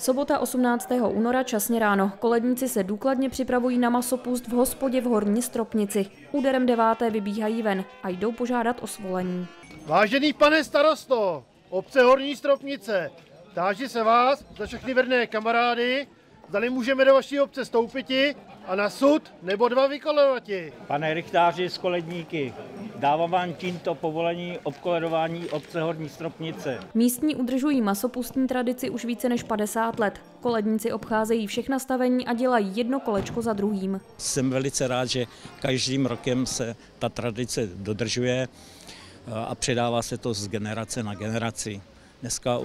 Sobota 18. února časně ráno. Koledníci se důkladně připravují na masopust v hospodě v Horní Stropnici. Úderem 9. vybíhají ven a jdou požádat o svolení. Vážený pane starosto, obce Horní Stropnice, táži se vás za všechny verné kamarády, zdali můžeme do vaší obce stoupiti a na sud nebo 2 vykoledovati. Pane rychtáři z koledníky, dávám vám tímto povolení obkoledování obce Horní Stropnice. Místní udržují masopustní tradici už více než 50 let. Koledníci obcházejí všechna stavení a dělají jedno kolečko za druhým. Jsem velice rád, že každým rokem se ta tradice dodržuje a předává se to z generace na generaci. Dneska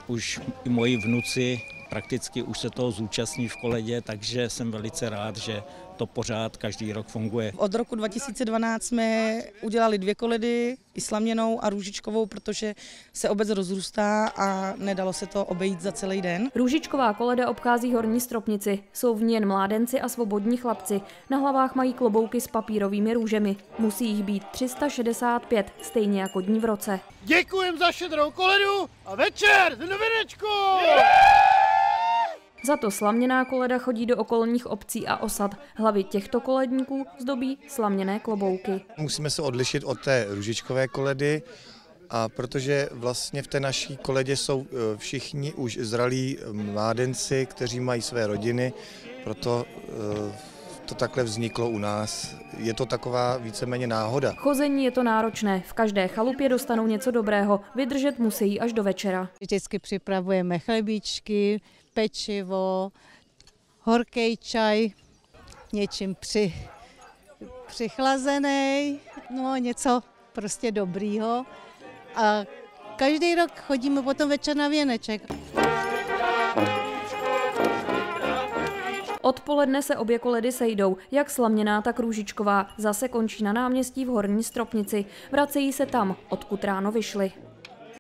už i moji vnuci prakticky už se toho zúčastní v koledě, takže jsem velice rád, že to pořád každý rok funguje. Od roku 2012 jsme udělali 2 koledy, i slaměnou a růžičkovou, protože se obec rozrůstá a nedalo se to obejít za celý den. Růžičková koleda obchází Horní Stropnici. Jsou v ní jen mládenci a svobodní chlapci. Na hlavách mají klobouky s papírovými růžemi. Musí jich být 365, stejně jako dní v roce. Děkujem za šedrou koledu a večer s novinečkou! Za to slaměná koleda chodí do okolních obcí a osad. Hlavy těchto koledníků zdobí slaměné klobouky. Musíme se odlišit od té růžičkové koledy, a protože vlastně v té naší koledě jsou všichni už zralí mládenci, kteří mají své rodiny, proto to takhle vzniklo u nás. Je to taková víceméně náhoda. Chození je to náročné. V každé chalupě dostanou něco dobrého. Vydržet musí až do večera. Vždycky připravujeme chlebíčky, pečivo, horký čaj, něčím přichlazený, no něco prostě dobrýho. A každý rok chodíme potom večer na věneček. Odpoledne se obě koledy sejdou, jak slaměná, tak růžičková. Zase končí na náměstí v Horní Stropnici. Vracejí se tam, odkud ráno vyšli.